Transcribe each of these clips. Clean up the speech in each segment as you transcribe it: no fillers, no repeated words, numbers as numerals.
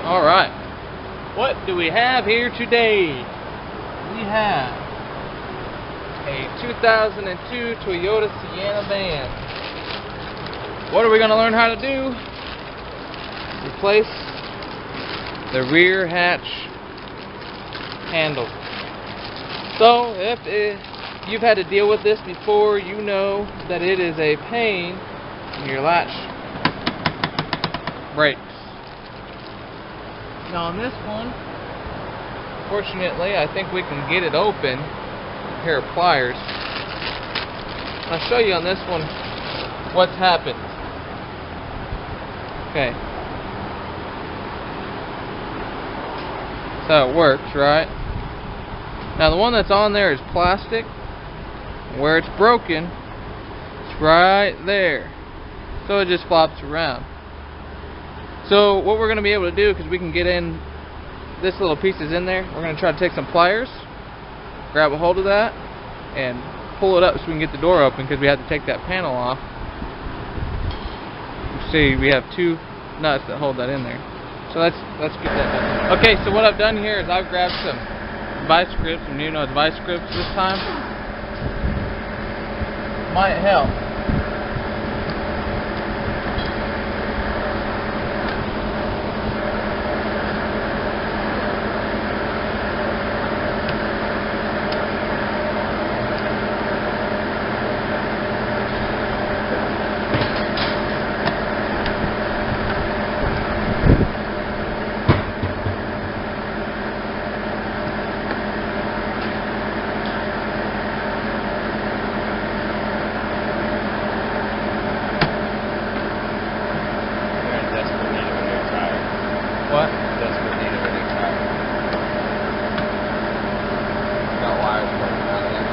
Alright, what do we have here today? We have a 2002 Toyota Sienna van. What are we going to learn how to do? Replace the rear hatch handle. So if you've had to deal with this before, you know that it is a pain when your latch breaks. Now on this one, fortunately, I think we can get it open with a pair of pliers. I'll show you on this one what's happened. Okay. That's how it works, right? Now the one that's on there is plastic. Where it's broken, it's right there. So it just flops around. So what we're going to be able to do, because we can get in this little piece is in there, we're going to try to take some pliers, grab a hold of that, and pull it up so we can get the door open, because we have to take that panel off. You see, we have two nuts that hold that in there. So let's get that done. Okay, so what I've done here is I've grabbed some vice grips, some new nose vice grips this time. Might help. What? Desperate need of a new tire. Got wires working out of that.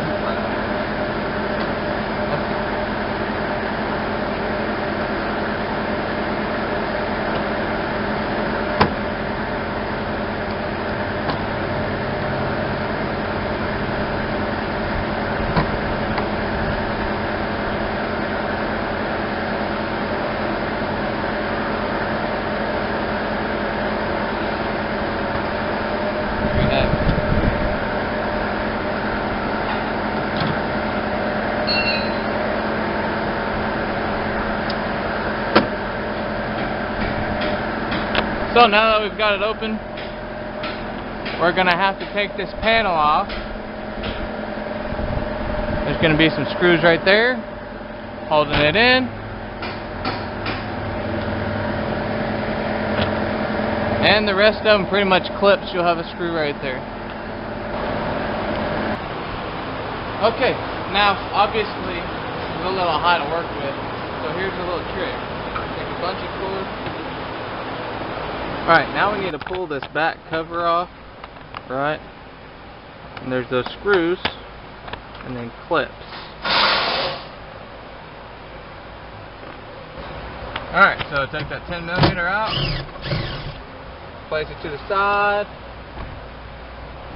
So now that we've got it open, we're going to have to take this panel off. There's going to be some screws right there, holding it in. And the rest of them pretty much clips. You'll have a screw right there. Okay, now obviously it's a little high to work with, so here's a little trick. Take a bunch of cords. Alright, now we need to pull this back cover off, right? And there's those screws, and then clips. Alright, so take that 10mm out, place it to the side.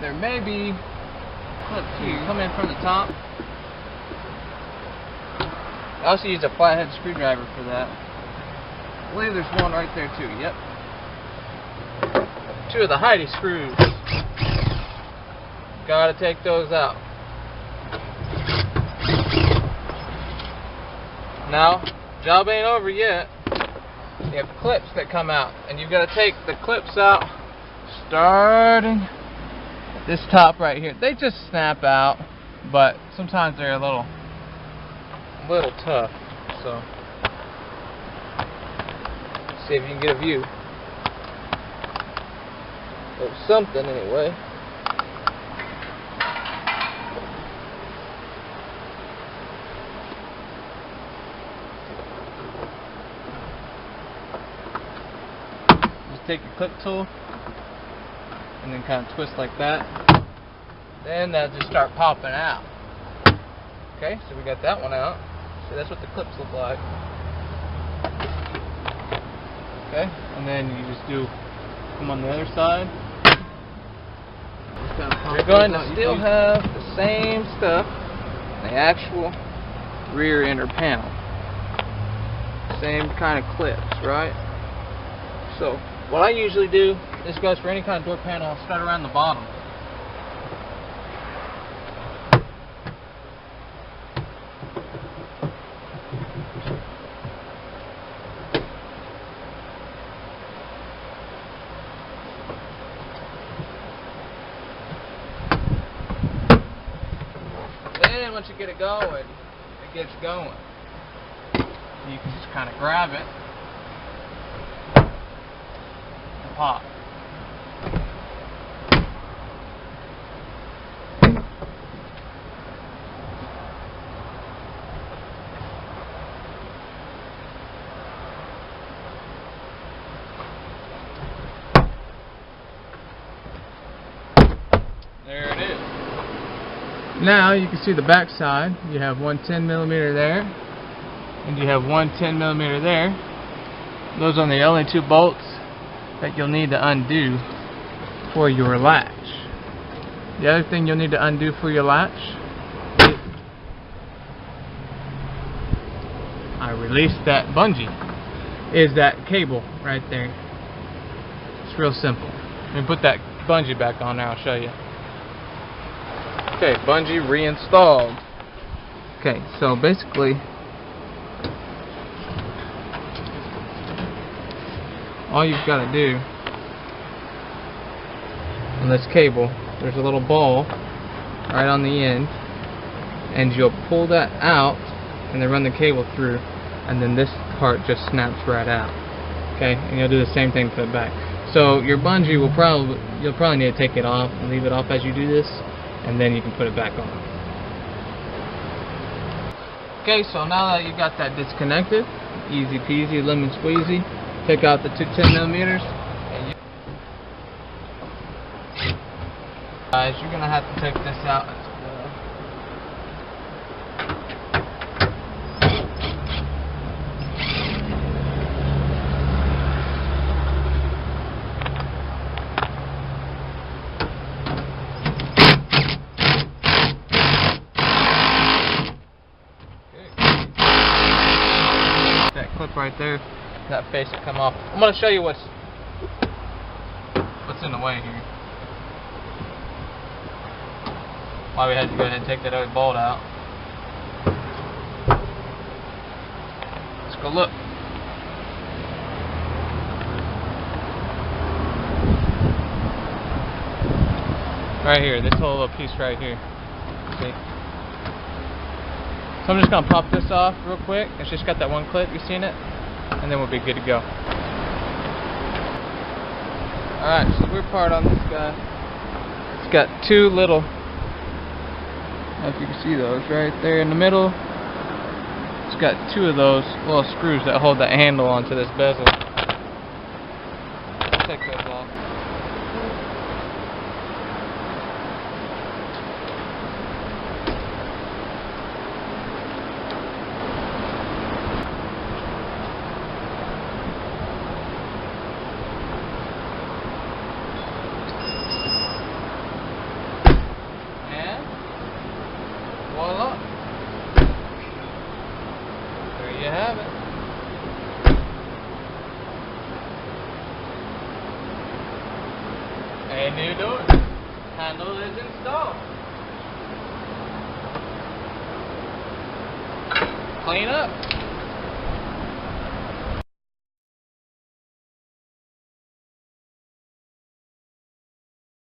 There may be clips here, come in from the top. I also use a flathead screwdriver for that. I believe there's one right there too, yep. Two of the Heidi screws. Gotta take those out. Now, job ain't over yet. You have clips that come out, and you've got to take the clips out starting at this top right here. They just snap out, but sometimes they're a little tough. So, let's see if you can get a view. Or something anyway. Just take your clip tool and then kind of twist like that. Then they'll just start popping out. Okay, so we got that one out. See, that's what the clips look like. Okay, and then you just do them on the other side. You're going to still have the same stuff, the actual rear inner panel. Same kind of clips, right? So, what I usually do This goes for any kind of door panel. I'll start around the bottom. Then once you get it going, it gets going. You can just kind of grab it and pop. There it is. Now you can see the back side. You have one 10mm there, and you have one 10mm there. Those are the only two bolts that you'll need to undo for your latch. The other thing you'll need to undo for your latch released that bungee, is that cable right there. It's real simple. Let me put that bungee back on there, I'll show you. Okay, bungee reinstalled. Okay, so basically all you've got to do on this cable, there's a little ball right on the end, and you'll pull that out and then run the cable through, and then this part just snaps right out. Okay, and you'll do the same thing to the back. So your bungee will you'll probably need to take it off and leave it off as you do this, and then you can put it back on. Okay, so now that you got that disconnected, easy peasy, lemon squeezy, take out the two 10mm, and guys, you're gonna have to take this out as well. That clip right there, that face will come off. I'm going to show you what's in the way here. Why we had to go ahead and take that other bolt out. Let's go look. Right here, this whole little piece right here. See? So I'm just going to pop this off real quick. It's just got that one clip, you seen it? And then we'll be good to go. Alright, so the weird part on this guy, it's got two little, I don't know if you can see those right there in the middle. It's got two of those little screws that hold that handle onto this bezel. Let's take those off. Voila. There you have it. A new door handle is installed. Clean up.